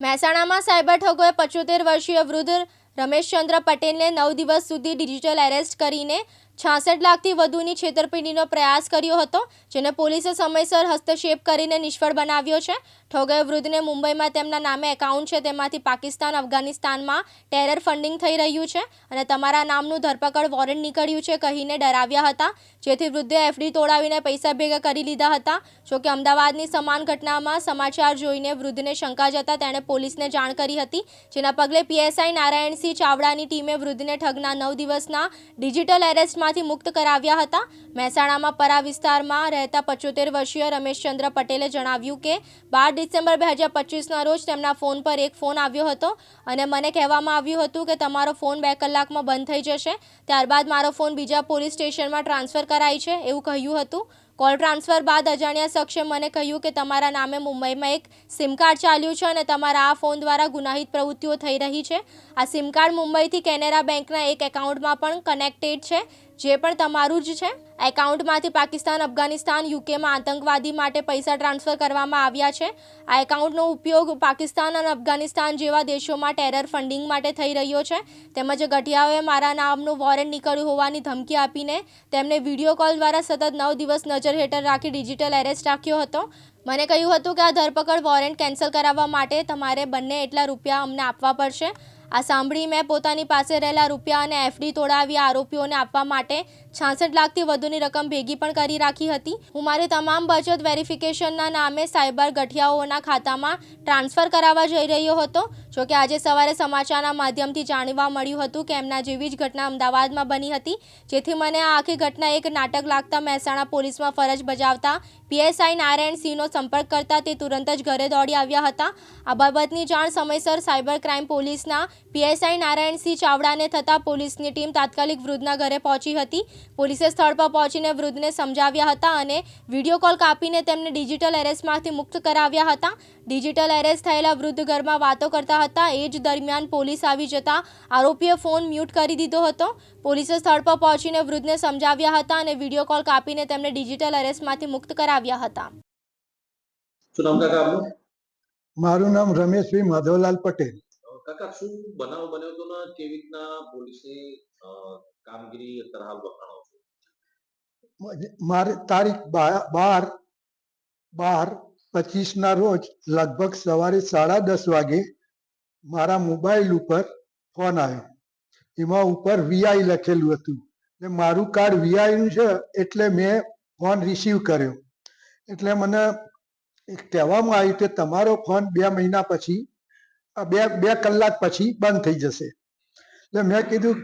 મહેસાણામાં સાયબર ઠગોએ 75 વર્ષીય વૃદ્ધ રમેશચંદ્ર પટેલને 9 દિવસ સુધી ડિજિટલ એરેસ્ટ કરીને 66 લાખથી વધુની છેતરપિંડીનો પ્રયાસ કર્યો હતો, જેને પોલીસે સમયસર હસ્તક્ષેપ કરીને નિષ્ફળ બનાવ્યો છે. ઠગોએ વૃદ્ધને મુંબઈમાં તેમના નામે એકાઉન્ટ છે તેમાંથી પાકિસ્તાન, અફઘાનિસ્તાનમાં ટેરર ફંડિંગ થઈ રહ્યું છે અને તમારા નામનું ધરપકડ વોરંટ નીકળ્યું છે કહીને ડરાવ્યા હતા, જેથી વૃદ્ધે એફડી તોડાવીને પૈસા ભેગા કરી લીધા હતા. જોકે અમદાવાદની સમાન ઘટનામાં સમાચાર જોઈને વૃદ્ધને શંકા જતા તેણે પોલીસને જાણ કરી હતી, જેના પગલે પીએસઆઈ નારાયણસિંહ ચાવડાની ટીમે વૃદ્ધને ઠગના 9 દિવસના ડિજિટલ એરેસ્ટમાંથી મુક્ત કરાવ્યા હતા. મહેસાણામાં પરા વિસ્તારમાં રહેતા 75 વર્ષીય રમેશચંદ્ર પટેલે જણાવ્યું કે 12 ડિસેમ્બર 2025ના રોજ તેમના ફોન પર એક ફોન આવ્યો હતો અને મને કહેવામાં આવ્યું હતું કે તમારો ફોન 2 કલાકમાં બંધ થઈ જશે. ત્યારબાદ મારો ફોન બીજા પોલીસ સ્ટેશનમાં ટ્રાન્સફર કરાય છે એવું કહ્યું હતું. કોલ ટ્રાન્સફર બાદ અજાણ્યા શખ્સે મને કહ્યું કે તમારા નામે મુંબઈમાં એક સિમ કાર્ડ ચાલ્યું છે અને તમારા આ ફોન દ્વારા ગુનાહિત પ્રવૃત્તિઓ થઈ રહી છે. આ સિમ કાર્ડ મુંબઈથી કેનેરા બેંકના એક એકાઉન્ટમાં પણ કનેક્ટેડ છે, જે પણ તમારું જ છે. એકાઉન્ટમાંથી પાકિસ્તાન, અફઘાનિસ્તાન, યુકેમાં આતંકવાદી માટે પૈસા ટ્રાન્સફર કરવામાં આવ્યા છે. આ એકાઉન્ટનો ઉપયોગ પાકિસ્તાન અને અફઘાનિસ્તાન જેવા દેશોમાં ટેરર ફંડિંગ માટે થઈ રહ્યો છે. તેમજ ગઠિયાઓએ મારા નામનું વોરંટ નીકળ્યું હોવાની ધમકી આપીને તેમને વિડીયો કોલ દ્વારા સતત 9 દિવસ નજર હેઠળ રાખી ડિજિટલ એરેસ્ટ રાખ્યો હતો. મને કહ્યું હતું કે આ ધરપકડ વોરંટ કેન્સલ કરાવવા માટે તમારે બંને એટલા રૂપિયા અમને આપવા પડશે. આ સાંભળી મેં પોતાની પાસે રહેલા રૂપિયા અને એફડી તોડાવી આરોપીઓને આપવા માટે 66 લાખથી વધુની રકમ ભેગી પણ કરી રાખી હતી. હું મારી તમામ બચત વેરિફિકેશનના નામે સાયબર ગઠિયાઓના ખાતામાં ટ્રાન્સફર કરાવવા જઈ રહ્યો હતો. જોકે આજે સવારે સમાચારના માધ્યમથી જાણવા મળ્યું હતું કે એમના જેવી જ ઘટના અમદાવાદમાં બની હતી, જેથી મને આ આખી ઘટના એક નાટક લાગતા મહેસાણા પોલીસમાં ફરજ બજાવતા પીએસઆઈ નારાયણસિંહનો સંપર્ક કરતા તે તુરંત જ ઘરે દોડી આવ્યા હતા. આ બાબતની જાણ સમયસર સાયબર ક્રાઇમ પોલીસના પીએસઆઈ નારાયણસિંહ ચાવડાને થતાં પોલીસની ટીમ તાત્કાલિક વૃદ્ધના ઘરે પહોંચી હતી. પોલીસે સ્થળ પર પહોંચીને વૃદ્ધને સમજાવ્યા હતા અને વિડીયો કોલ કાપીને તેમને ડિજિટલ એરેસ્ટમાંથી મુક્ત કરાવ્યા હતા. ડિજિટલ એરેસ્ટ થયેલા વૃદ્ધ ઘરમાં વાતો કરતા હતા. એ જ દરમિયાન પોલીસ આવી જતા આરોપીએ ફોન મ્યુટ કરી દીધો હતો. પોલીસે સ્થળ પર પહોંચીને વૃદ્ધને સમજાવ્યા હતા અને વિડીયો કોલ કાપીને તેમને ડિજિટલ એરેસ્ટમાંથી મુક્ત કરાવ્યા હતા. શું નામ કાકા આપનું? મારું નામ રમેશભાઈ માધવલાલ પટેલ. કાકા શું બનાવ બન્યો હતો ને કેવી રીતના પોલીસની કામગીરી અત્યારે હાલ વખાણો છો? મારે તારીખ 12/12/25ના રોજ લગભગ સવારે 10:30 વાગે મારા મોબાઈલ ઉપર ફોન આવ્યો. એમાં ઉપર વીઆઈ લખેલું હતું. એટલે મારું કાર્ડ વીઆઈનું છે એટલે મેં ફોન રિસીવ કર્યો. એટલે મને કહેવામાં આવ્યું કે તમારો ફોન 2 મહિના પછી 2 કલાક પછી બંધ થઈ જશે. એટલે મેં કીધું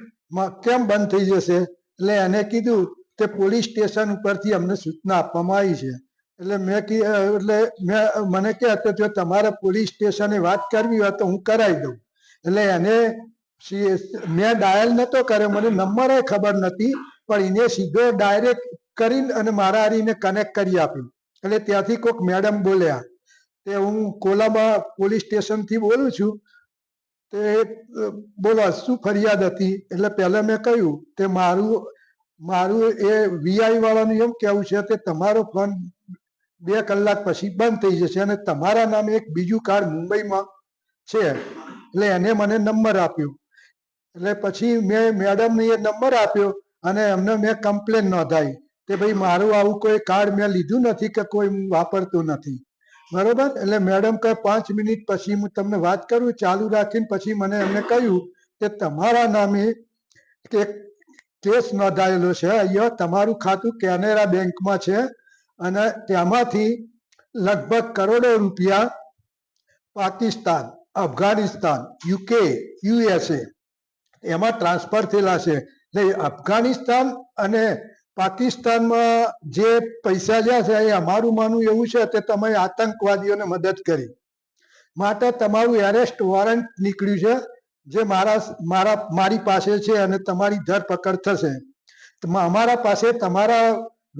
કેમ બંધ થઈ જશે? એટલે એને કીધું કે પોલીસ સ્ટેશન ઉપરથી અમને સૂચના આપવામાં આવી છે. એટલે મને કહે કે જો તમારે પોલીસ સ્ટેશને વાત કરવી હોય તો હું કરાવી દઉં. એટલે એને મેં ડાયલ નહોતો કર્યો, મને નંબરે ખબર નથી, પણ એને સીધો ડાયરેક્ટ કરીને અને મારા હારીને કનેક્ટ કરી આપ્યું. એટલે ત્યાંથી કોઈક મેડમ બોલ્યા કે હું કોલાબા પોલીસ સ્ટેશનથી બોલું છું, તે બોલો શું ફરિયાદ હતી? એટલે પહેલાં મેં કહ્યું કે મારું એ વીઆઈ વાળાનું એમ કહેવું છે કે તમારો ફોન 2 કલાક પછી બંધ થઈ જશે અને તમારા નામે એક બીજું કાર્ડ મુંબઈમાં છે. એટલે એને મને નંબર આપ્યો. એટલે પછી મેં મેડમને એ નંબર આપ્યો અને એમને મેં કમ્પ્લેન નોંધાવી કે ભાઈ મારું આવું કોઈ કાર્ડ મેં લીધું નથી કે કોઈ હું વાપરતો નથી. બરોબર? એટલે મેડમ કહે 5 મિનિટ પછી હું તમને વાત કરું. ચાલુ રાખીને પછી મને એમને કહ્યું કે તમારા નામે એક કેસ નોંધાયેલો છે, અહીંયા તમારું ખાતું કેનેરા બેંકમાં છે અને તેમાંથી લગભગ કરોડો રૂપિયા પાકિસ્તાન, અફઘાનિસ્તાન, યુકે, યુએસએ એમાં ટ્રાન્સફર થયેલા છે. એટલે અફઘાનિસ્તાન અને પાકિસ્તાનમાં જે પૈસા જ્યાં છે એ અમારું માનવું એવું છે કે તમે આતંકવાદીઓને મદદ કરી માટે તમારું એરેસ્ટ વોરંટ નીકળ્યું છે, જે મારી પાસે છે અને તમારી ધરપકડ થશે. અમારા પાસે તમારા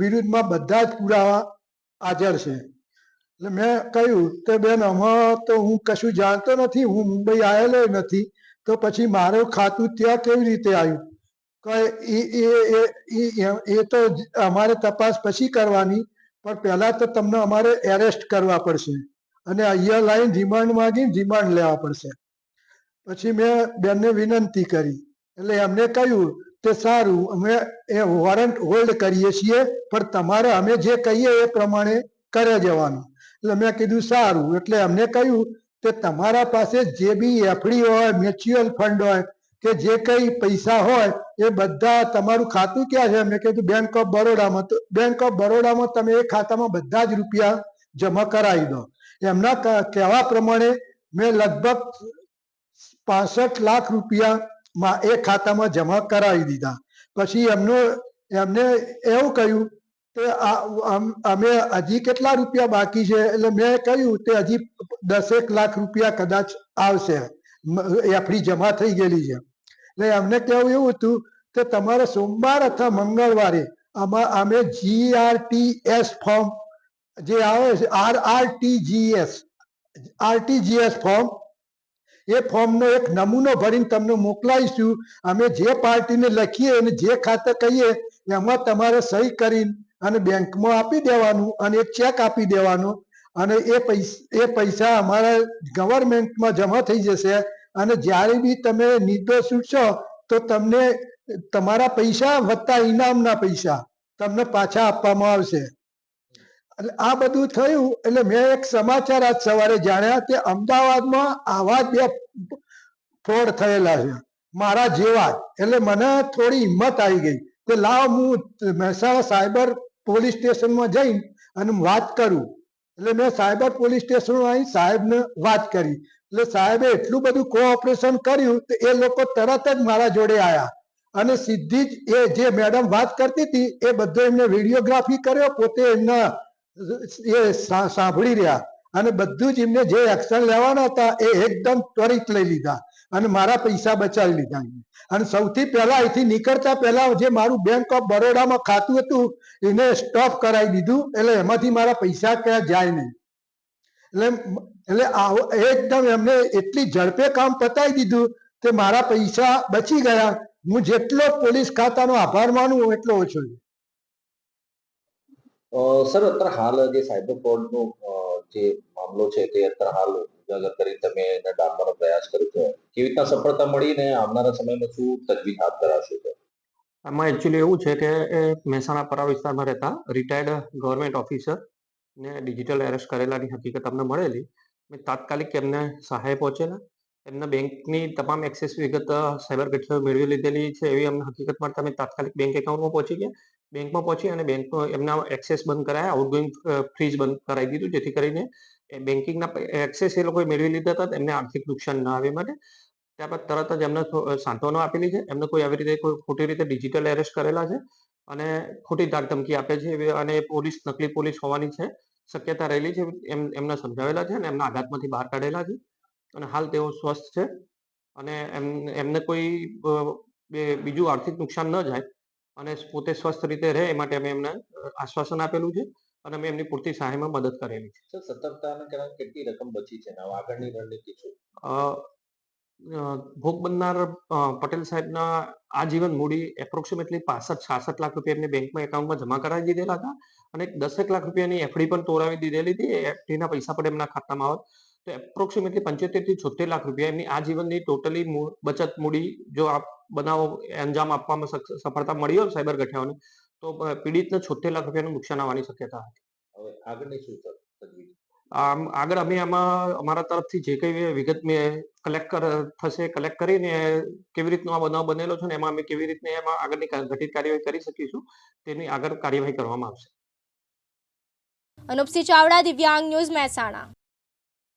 વિરુદ્ધમાં બધા જ પુરાવા હાજર છે. એટલે મેં કહ્યું કે બેન આમાં તો હું કશું જાણતો નથી, હું મુંબઈ આવેલો નથી, તો પછી મારું ખાતું ત્યાં કેવી રીતે આવ્યું? એ તો અમારે તપાસ પછી કરવાની, પણ પહેલાં તો તમને અમારે એરેસ્ટ કરવા પડશે. અને અહીંયા લાઈન રિમાન્ડ માંગી રિમાન્ડ લેવા પડશે. પછી મેં બેનને વિનંતી કરી એટલે એમને કહ્યું કે સારું અમે એ વોરંટ હોલ્ડ કરીએ છીએ પણ તમારે અમે જે કહીએ એ પ્રમાણે કરે જવાનું. એટલે મેં કીધું સારું. એટલે એમને કહ્યું કે તમારા પાસે જે બી એફડી હોય, મ્યુચ્યુઅલ ફંડ હોય કે જે કંઈ પૈસા હોય એ બધા તમારું ખાતું ક્યાં છે? મેં કીધું બેંક ઓફ બરોડામાં. તો બેંક ઓફ બરોડામાં તમે એ ખાતામાં બધા જ રૂપિયા જમા કરાવી દો. એમના કહેવા પ્રમાણે મેં લગભગ 65 લાખ રૂપિયા એ ખાતામાં જમા કરાવી દીધા. પછી એમને એવું કહ્યું કે અમે હજી કેટલા રૂપિયા બાકી છે? એટલે મેં કહ્યું કે હજી 10 લાખ રૂપિયા કદાચ આવશે, એફડી જમા થઈ ગયેલી છે. એટલે એમને કહેવું એવું હતું કે તમારે સોમવાર અથવા મંગળવારે અમે GRTS ફોર્મ જે આવે છે, RTGS ફોર્મ, એ ફોર્મનો એક નમૂનો ભરીને તમને મોકલાવીશું. અમે જે પાર્ટીને લખીએ અને જે ખાતે કહીએ એમાં તમારે સહી કરીને અને બેંકમાં આપી દેવાનું અને એક ચેક આપી દેવાનો અને એ પૈસા અમારા ગવર્મેન્ટમાં જમા થઈ જશે. અને જ્યારે બી તમે નિર્દોષ છૂટશો તો તમને તમારા પૈસા વત્તા ઇનામના પૈસા તમને પાછા આપવામાં આવશે. એટલે આ બધું થયું એટલે મેં એક સમાચાર આજ સવારે જાણ્યા કે અમદાવાદમાં આવા જ 2 ફ્રોડ થયેલા છે મારા જેવા જ. એટલે મને થોડી હિંમત આવી ગઈ કે લાવ હું મહેસાણા સાયબર પોલીસ સ્ટેશનમાં જઈને અને વાત કરું. એટલે મેં સાયબર પોલીસ સ્ટેશનમાં આવી સાહેબને વાત કરી. એટલે સાહેબે એટલું બધું કોઓપરેશન કર્યું કે એ લોકો તરત જ મારા જોડે આવ્યા અને સીધી જ એ જે મેડમ વાત કરતી હતી એ બધો એમને વિડીયોગ્રાફી કર્યો, પોતે એમના એ સાંભળી રહ્યા અને બધું જ એમને જે એક્શન લેવાના હતા એ એકદમ ત્વરિત લઈ લીધા અને મારા પૈસા બચાવી લીધા. અને સૌથી પહેલા અહીંથી નીકળતા પહેલા જે મારું બેંક ઓફ બરોડામાં ખાતું હતું એને સ્ટોપ કરાવી દીધું. એટલે એમાંથી મારા પૈસા ક્યાં જાય નહીં. એટલે એકદમ એમને એટલી ઝડપે કામ પતાવી દીધું કે મારા પૈસા બચી ગયા. હું જેટલો પોલીસ ખાતાનો આભાર માનું એટલો ઓછો છે. સર અત્યારે હાલ જે સાયબર ફ્રોડનો જે મામલો છે તે અત્યારે હાલ ઉજાગર કરી તમે એને ડામવાનો પ્રયાસ કર્યો છે. કેવી રીતના સફળતા મળી ને આવનારા સમયમાં શું તજવીજ હાથ ધરાશે? આમાં એકચ્યુઅલી એવું છે કે એ મહેસાણા પરા વિસ્તારમાં રહેતા રિટાયર્ડ ગવર્મેન્ટ ઓફિસર ને ડિજિટલ એરેસ્ટ કરેલાની હકીકત અમને મળેલી. મેં તાત્કાલિક એમને સહાય પહોંચેલા. એમના બેંકની તમામ એક્સેસ વિગત સાયબર ગઠિયાઓ મેળવી લીધેલી છે એવી અમને હકીકત મળતા અમે તાત્કાલિક બેંક એકાઉન્ટમાં પહોંચી ગયા. બેંકમાં પહોંચી અને બેંકમાં એમના એક્સેસ બંધ કરાયા, આઉટગોઈંગ ફ્રીજ બંધ કરાવી દીધું જેથી કરીને બેન્કિંગના એક્સેસ એ લોકોએ મેળવી લીધા હતા એમને આર્થિક નુકસાન ન આવે માટે. ત્યારબાદ તરત જ એમને સાંત્વના આપેલી છે. એમને કોઈ આવી રીતે કોઈ ખોટી રીતે ડિજિટલ એરેસ્ટ કરેલા છે અને ખોટી ધાકધમકી આપે છે અને પોલીસ નકલી પોલીસ હોવાની છે શક્યતા રહેલી છે એમને સમજાવેલા છે અને એમના આઘાતમાંથી બહાર કાઢેલા છે અને હાલ તેઓ સ્વસ્થ છે અને એમને કોઈ બીજું આર્થિક નુકસાન ન જાય અને પોતે સ્વસ્થ રીતે રહે એ માટે અમે એમને આશ્વાસન આપેલું છે અને અમે એમની પૂરતી સહાયમાં મદદ કરેલી છે. સર સતર્કતાના કારણે કેટલી રકમ બચી છે અને આગળની રણનીતિ શું? ભોગ બનનાર પટેલ સાહેબના આજીવન મૂડી એપ્રોક્સિમેટલી 65-66 લાખ રૂપિયા એમને બેંકમાં એકાઉન્ટમાં જમા કરાવી દીધેલા હતા અને 10 લાખ રૂપિયાની એફડી પણ તોડાવી દીધેલી હતી. એ એફડીના પૈસા પણ એમના ખાતામાં આવત તો એપ્રોક્સિમેટલી 75-76 લાખ રૂપિયા એમની આજીવનની ટોટલી બચત મૂડી જો આ બનાવો અંજામ આપવામાં સફળતા મળી હોય સાયબર ગઠિયાઓને તો પીડિતને 76 લાખ રૂપિયાનું નુકસાન આવવાની શક્યતા હતી. હવે આગળની શું તજવીજ? આગળ અમે આમાં અમારા તરફથી જે કઈ વિગત મેં કલેક્ટ કરીને કેવી રીતનો આ બનાવ બનેલો છે ને એમાં અમે કેવી રીતને એમાં આગળની ઘટિત કાર્યવાહી કરી શકીશું તેની આગળ કાર્યવાહી કરવામાં આવશે. અનુપસિંહ ચાવડા, દિવ્યાંગ ન્યૂઝ, મહેસાણા.